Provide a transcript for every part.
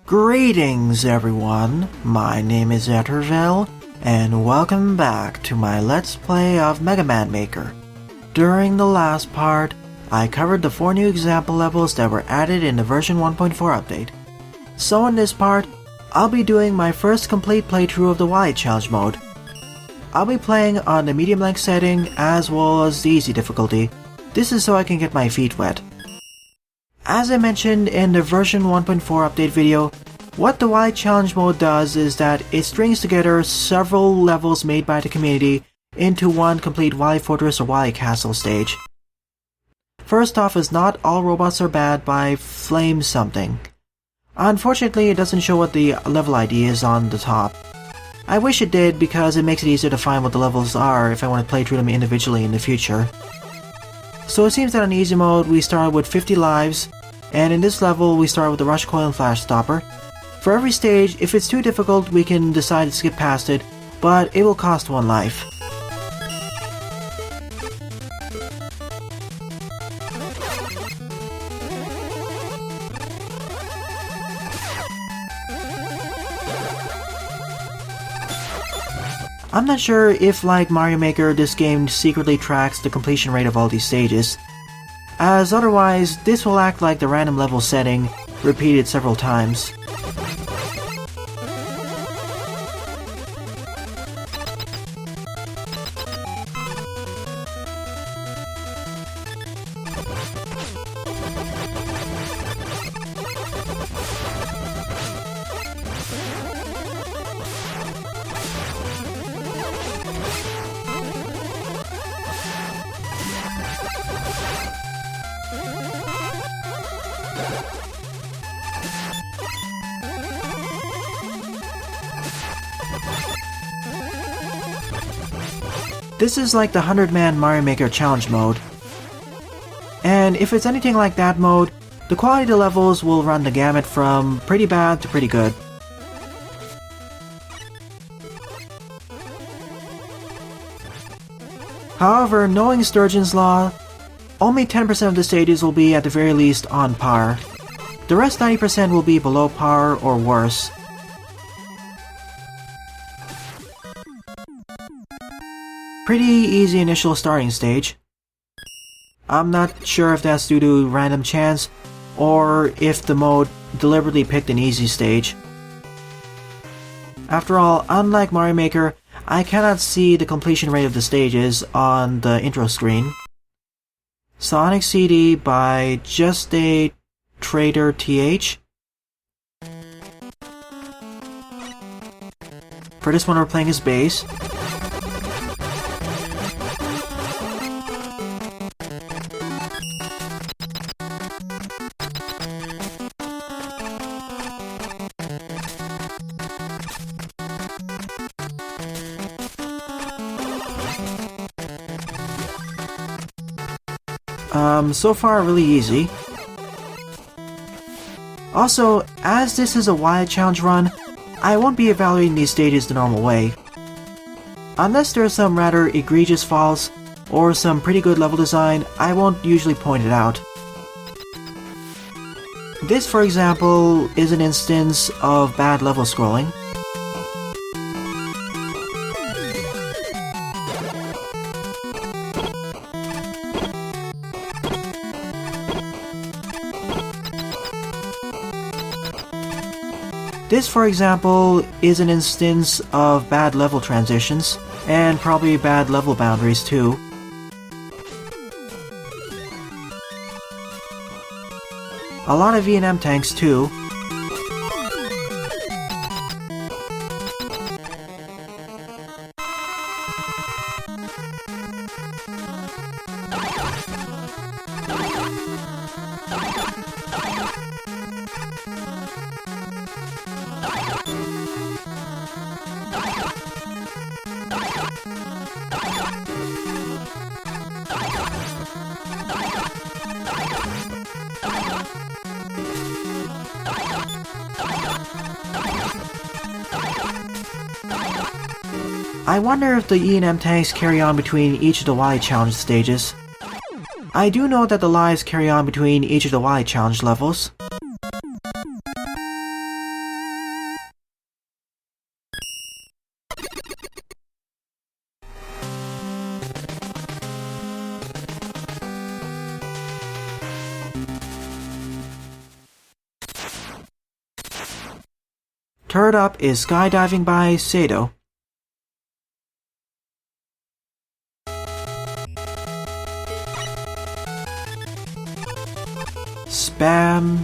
Greetings everyone, my name is Etterville, and welcome back to my Let's Play of Mega Man Maker. During the last part, I covered the 4 new example levels that were added in the version 1.4 update. So in this part, I'll be doing my first complete playthrough of the Wily challenge mode. I'll be playing on the medium length setting as well as the easy difficulty. This is so I can get my feet wet. As I mentioned in the version 1.4 update video, what the Wily challenge mode does is that it strings together several levels made by the community into one complete Wily Fortress or Wily Castle stage. First off is Not All Robots Are Bad by Flame something. Unfortunately, it doesn't show what the level ID is on the top. I wish it did because it makes it easier to find what the levels are if I want to play through them individually in the future. So it seems that on easy mode we start with 50 lives, and in this level we start with the Rush Coil and Flash Stopper. For every stage, if it's too difficult we can decide to skip past it, but it will cost 1 life. I'm not sure if, like Mario Maker, this game secretly tracks the completion rate of all these stages, as otherwise this will act like the random level setting, repeated several times. This is like the 100-man Mario Maker challenge mode. And if it's anything like that mode, the quality of the levels will run the gamut from pretty bad to pretty good. However, knowing Sturgeon's Law, only 10% of the stages will be at the very least on par. The rest 90% will be below par or worse. Pretty easy initial starting stage. I'm not sure if that's due to random chance, or if the mode deliberately picked an easy stage. After all, unlike Mario Maker, I cannot see the completion rate of the stages on the intro screen. Sonic CD by JustinJKJ. For this one we're playing as bass. So far really easy. Also, as this is a Wily challenge run, I won't be evaluating these stages the normal way. Unless there's some rather egregious faults, or some pretty good level design, I won't usually point it out. This, for example, is an instance of bad level scrolling. This, for example, is an instance of bad level transitions, and probably bad level boundaries too. A lot of E&M tanks too. I wonder if the E&M tanks carry on between each of the Wily challenge stages. I do know that the lives carry on between each of the Wily challenge levels. Third up is Skydiving by Saito. Spam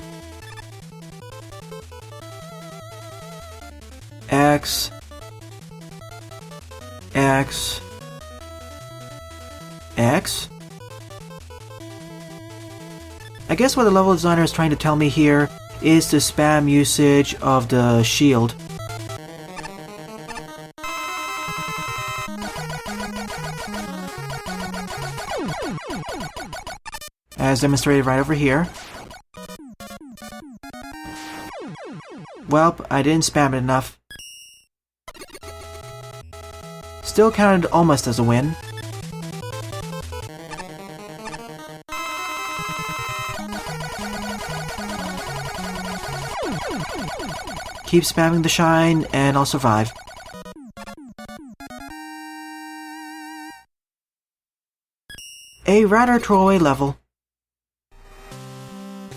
X X X? I guess what the level designer is trying to tell me here is the spam usage of the shield. As demonstrated right over here. Welp, I didn't spam it enough. Still counted almost as a win. Keep spamming the shine and I'll survive. A rather throwaway level.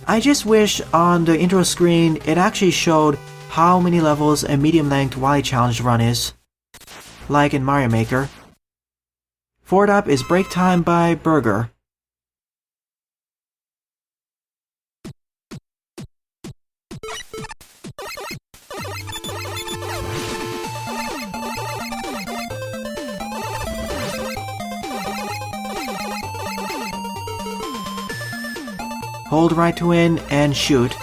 I just wish on the intro screen it actually showed how many levels a medium-length Wily challenge run is, like in Mario Maker. Fourth up is Break Time by Bergur. Hold right to win and shoot.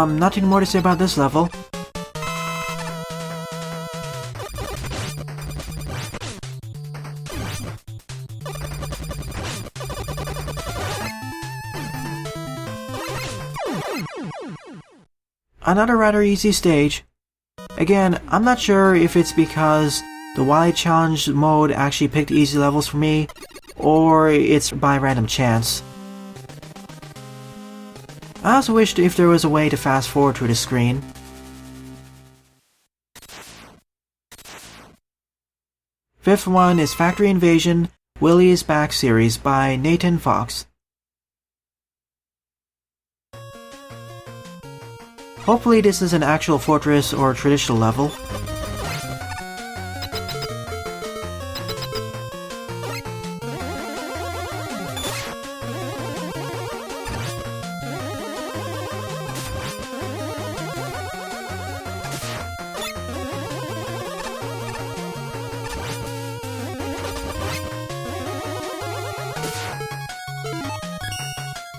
Nothing more to say about this level. Another rather easy stage. Again, I'm not sure if it's because the Wily challenge mode actually picked easy levels for me, or it's by random chance. I also wished if there was a way to fast forward through the screen. Fifth one is Factory Invasion, Willy is Back series by NaythanFox. Hopefully this is an actual fortress or traditional level.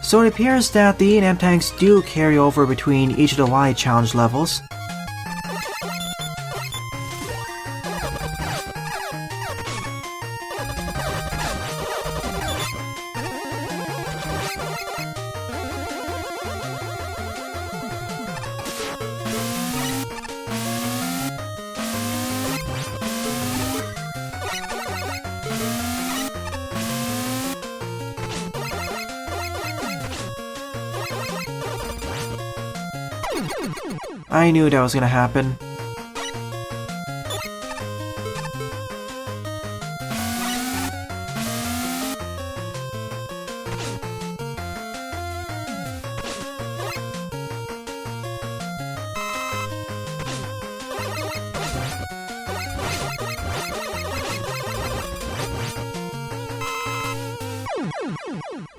So it appears that the E&M tanks do carry over between each of the Wily challenge levels. I knew that was gonna happen.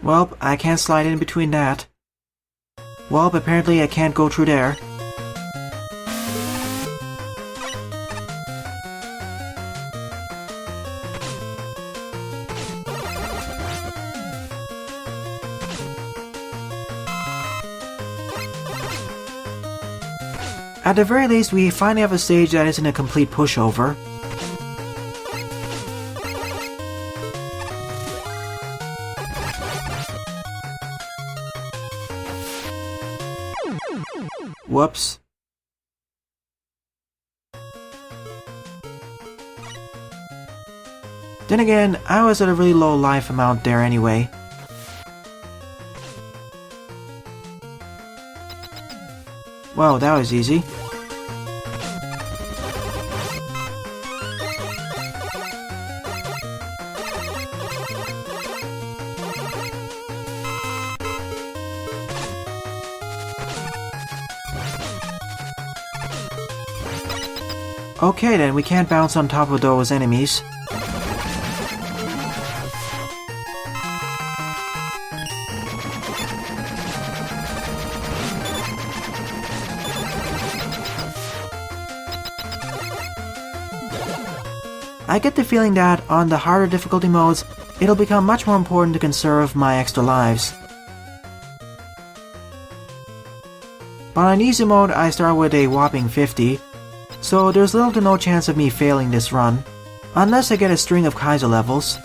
Well, I can't slide in between that. Well, apparently I can't go through there. At the very least, we finally have a stage that isn't a complete pushover. Whoops. Then again, I was at a really low life amount there anyway. Whoa, that was easy. Okay then, we can't bounce on top of those enemies. I get the feeling that on the harder difficulty modes, it'll become much more important to conserve my extra lives. But on easy mode, I start with a whopping 50, so there's little to no chance of me failing this run, unless I get a string of Kaiser levels.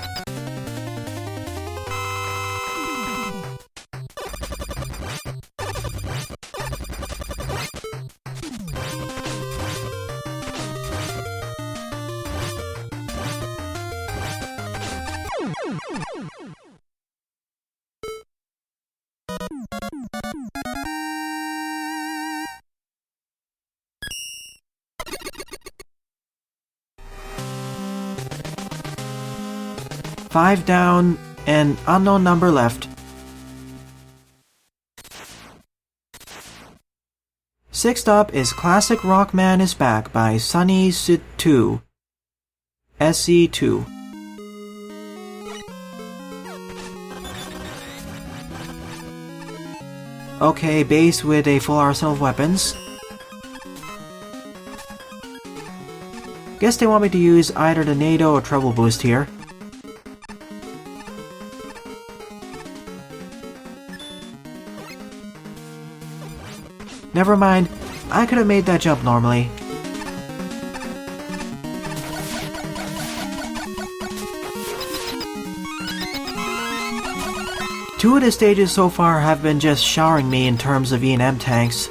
Five down, an unknown number left. Sixth up is Classic Rockman is Back by Sunny Szto. SE2. Okay, base with a full arsenal of weapons. Guess they want me to use either the NATO or treble boost here. Never mind, I could have made that jump normally. Two of the stages so far have been just showering me in terms of E&M tanks.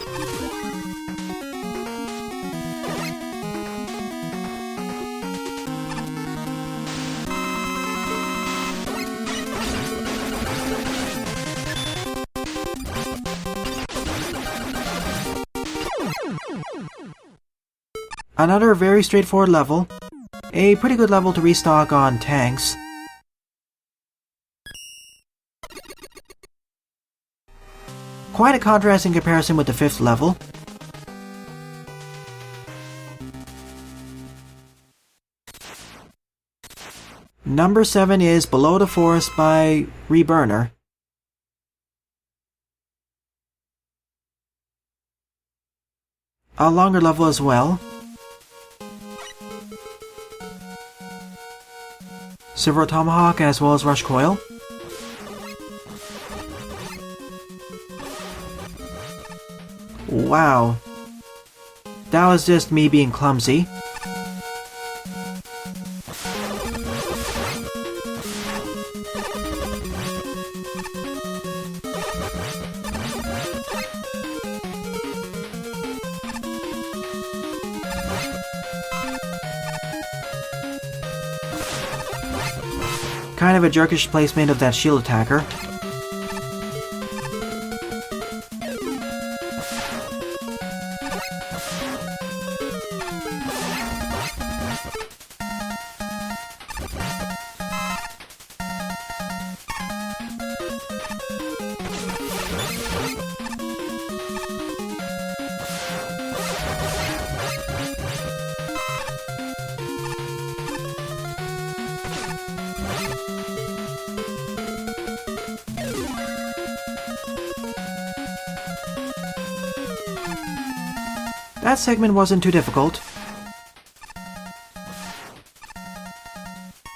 Another very straightforward level. A pretty good level to restock on tanks. Quite a contrast in comparison with the 5th level. Number 7 is Below the Forest by Reberner. A longer level as well. Silver Tomahawk as well as Rush Coil. Wow. That was just me being clumsy. Kind of a jerkish placement of that shield attacker. That segment wasn't too difficult.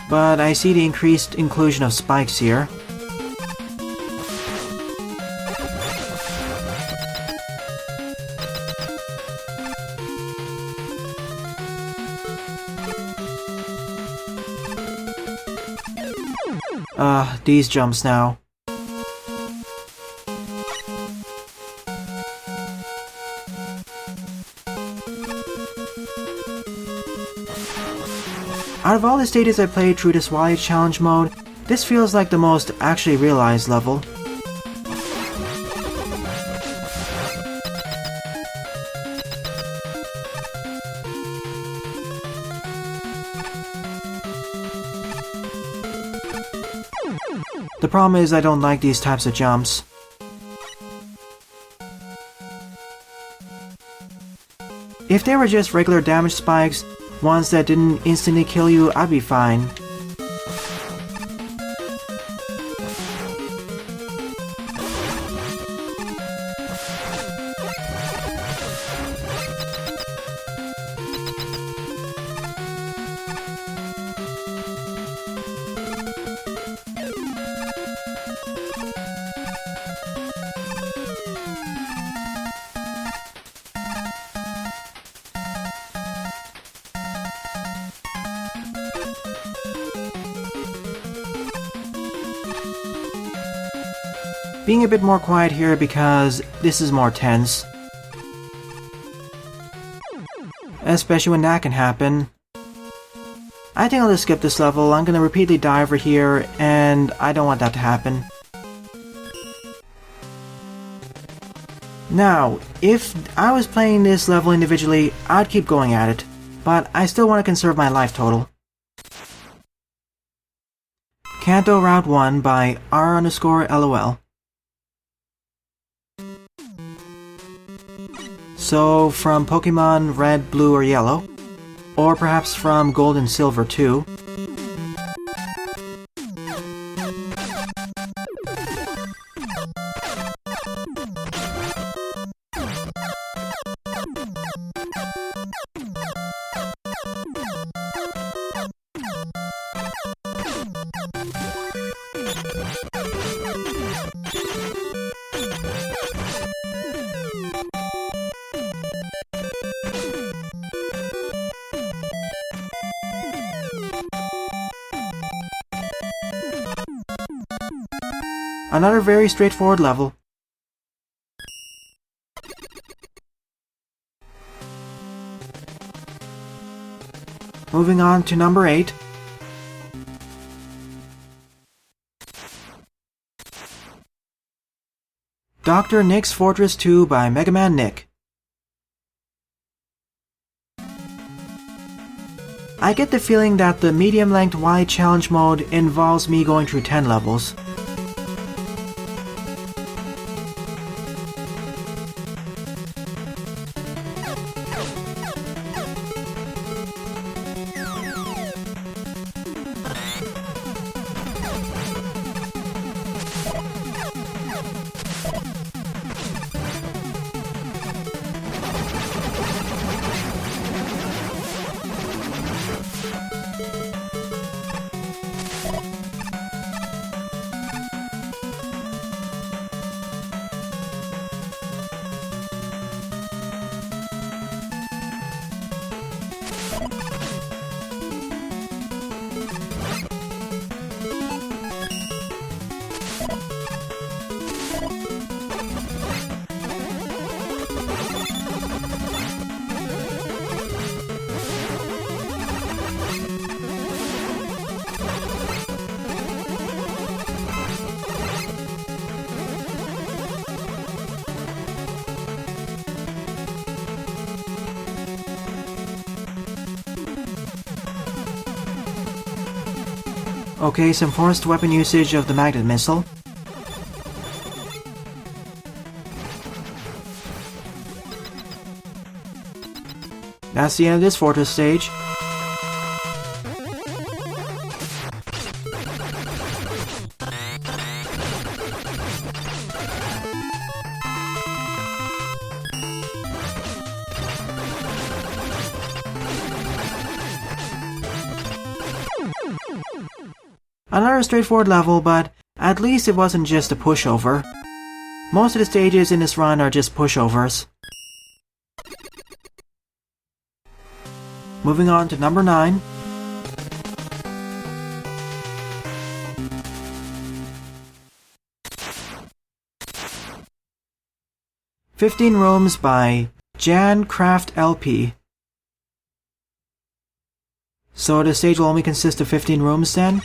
But I see the increased inclusion of spikes here. These jumps now. Out of all the stages I played through this Wily challenge mode, this feels like the most actually realized level. The problem is I don't like these types of jumps. If they were just regular damage spikes, ones that didn't instantly kill you, I'd be fine. Being a bit more quiet here because this is more tense. Especially when that can happen. I think I'll just skip this level. I'm gonna repeatedly die over here, and I don't want that to happen. Now, if I was playing this level individually, I'd keep going at it, but I still want to conserve my life total. Kanto Route 1 by R_LOL. So, from Pokemon Red, Blue, or Yellow, or perhaps from Gold and Silver too. Another very straightforward level. Moving on to number 8. DrNicks Fortress 2 by MegamanNick. I get the feeling that the medium-length Wily challenge mode involves me going through 10 levels. Okay, some forced weapon usage of the magnet missile. That's the end of this fortress stage. Another straightforward level, but at least it wasn't just a pushover. Most of the stages in this run are just pushovers. Moving on to number 9. 15 Rooms by JannCraftLP. So the stage will only consist of 15 rooms then?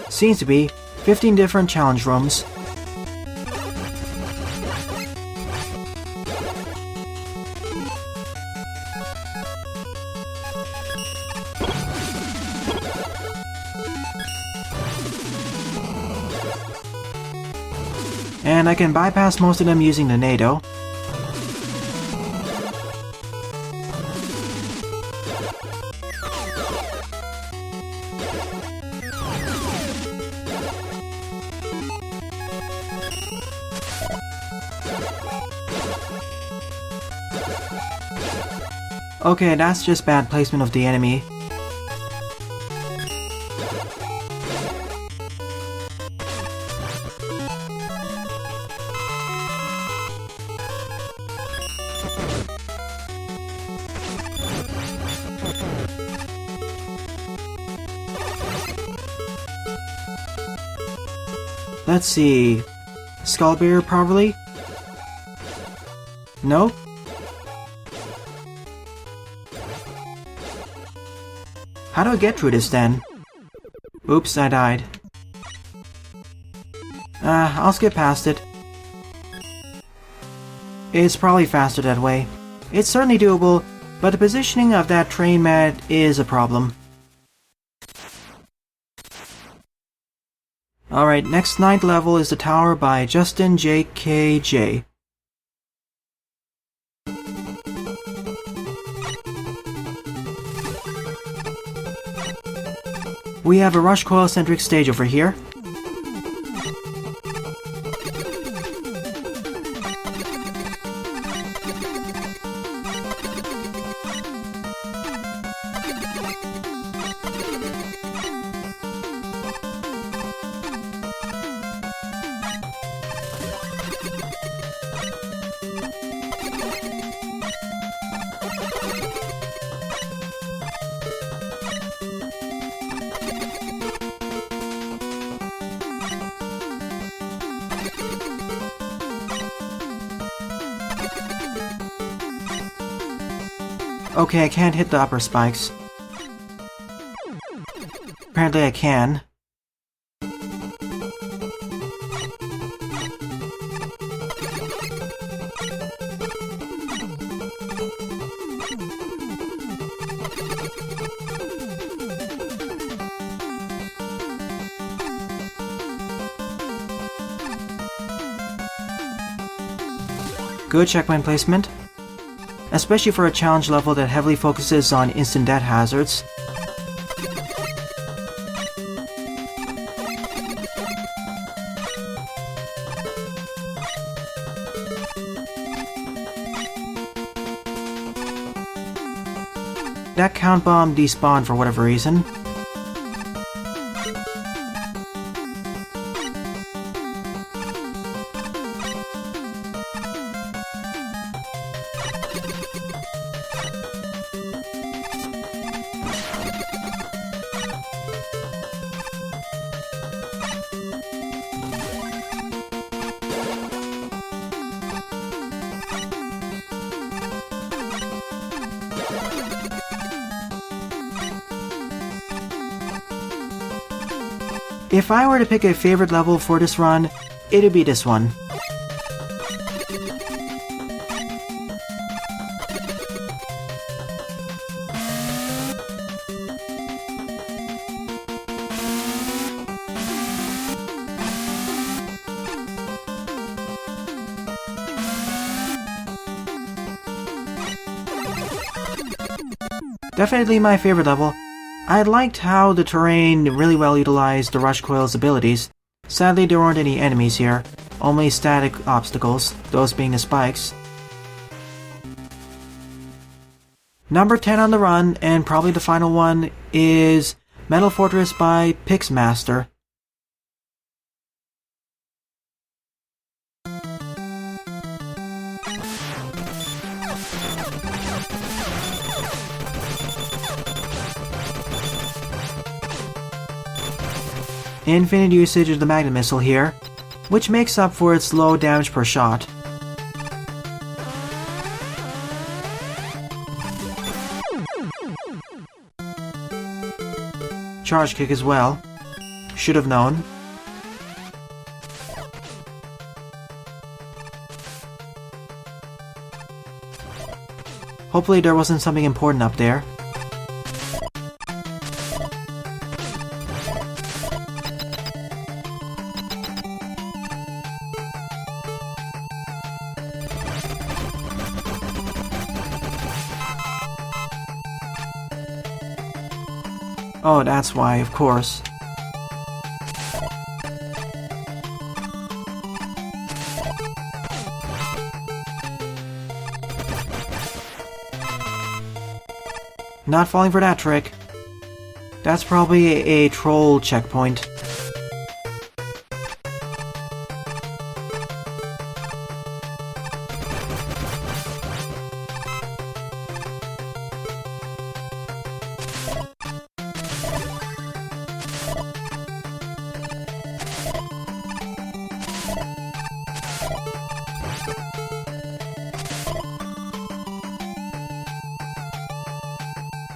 Seems to be 15 different challenge rooms. And I can bypass most of them using the Nato. Okay, that's just bad placement of the enemy. Let's see. Skullbearer probably? No? How do I get through this then? Oops, I died. I'll skip past it. It's probably faster that way. It's certainly doable, but the positioning of that train mat is a problem. Alright, next 9th level is the tower by JustinJKJ. We have a rush coil-centric stage over here. Okay, I can't hit the upper spikes. Apparently I can. Good checkpoint placement. Especially for a challenge level that heavily focuses on instant death hazards. That count bomb despawned for whatever reason. If I were to pick a favorite level for this run, it'd be this one. Definitely my favorite level. I liked how the terrain really well utilized the Rush Coil's abilities. Sadly, there weren't any enemies here, only static obstacles, those being the spikes. Number 10 on the run, and probably the final one, is Metal Fortress by Pixmaster. Infinite usage of the magnet missile here, which makes up for its low damage per shot. Charge kick as well. Should have known. Hopefully there wasn't something important up there. Oh, that's why, of course. Not falling for that trick. That's probably a troll checkpoint.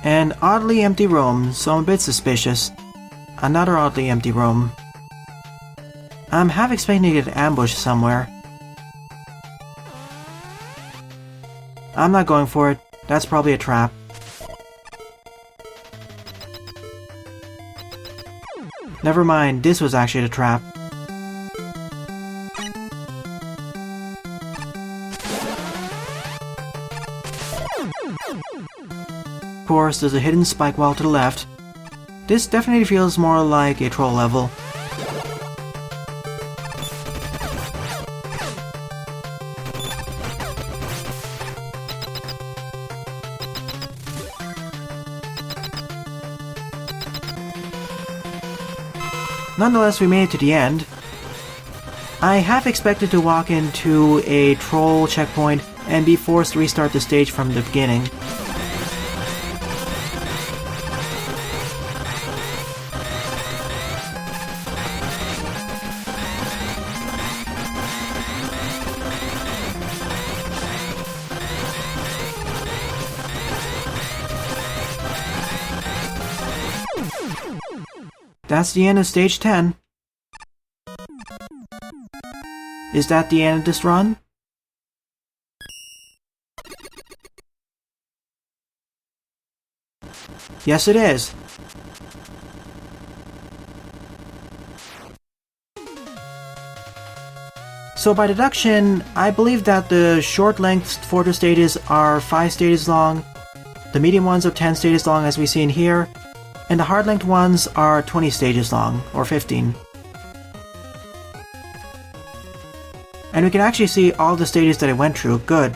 An oddly empty room, so I'm a bit suspicious. Another oddly empty room. I'm half expecting to get ambushed somewhere. I'm not going for it. That's probably a trap. Never mind, this was actually the trap. Of course, there's a hidden spike wall to the left. This definitely feels more like a troll level. Nonetheless, we made it to the end. I half expected to walk into a troll checkpoint and be forced to restart the stage from the beginning. That's the end of stage 10. Is that the end of this run? Yes, it is. So by deduction, I believe that the short-length fortress stages are 5 stages long, the medium ones are 10 stages long as we see in here, and the hard-length ones are 20 stages long, or 15. And we can actually see all the stages that I went through. Good.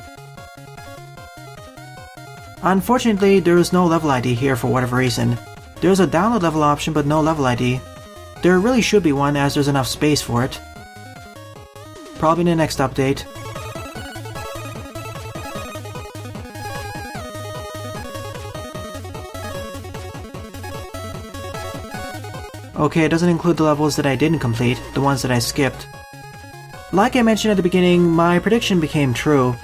Unfortunately, there is no level ID here for whatever reason. There's a download level option, but no level ID. There really should be one, as there's enough space for it. Probably in the next update. Okay, it doesn't include the levels that I didn't complete, the ones that I skipped. Like I mentioned at the beginning, my prediction became true.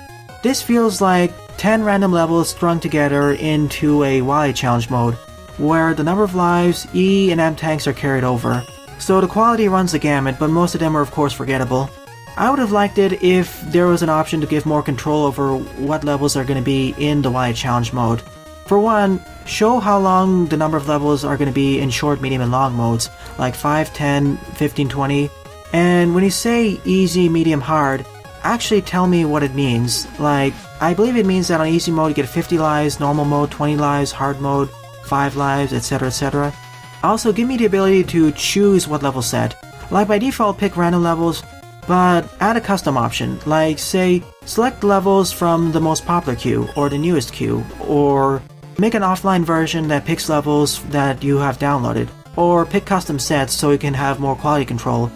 This feels like 10 random levels strung together into a Wily challenge mode, where the number of lives, E and M tanks are carried over. So the quality runs the gamut, but most of them are of course forgettable. I would have liked it if there was an option to give more control over what levels are going to be in the Wily challenge mode. For one, show how long the number of levels are going to be in short, medium, and long modes, like 5, 10, 15, 20. And when you say easy, medium, hard, actually tell me what it means. Like, I believe it means that on easy mode you get 50 lives, normal mode 20 lives, hard mode 5 lives, etc, etc. Also, give me the ability to choose what level set. Like by default pick random levels, but add a custom option, like say, select levels from the most popular queue or the newest queue, or make an offline version that picks levels that you have downloaded, or pick custom sets so you can have more quality control.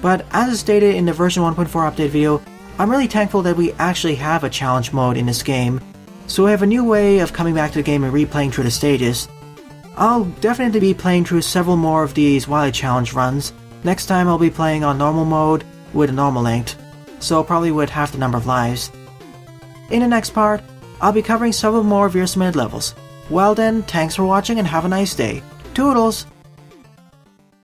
But as stated in the version 1.4 update video, I'm really thankful that we actually have a challenge mode in this game, so we have a new way of coming back to the game and replaying through the stages. I'll definitely be playing through several more of these Wily challenge runs. Next time I'll be playing on normal mode with a normal length, so probably with half the number of lives. In the next part, I'll be covering several more of your submitted levels. Well then, thanks for watching and have a nice day. Toodles!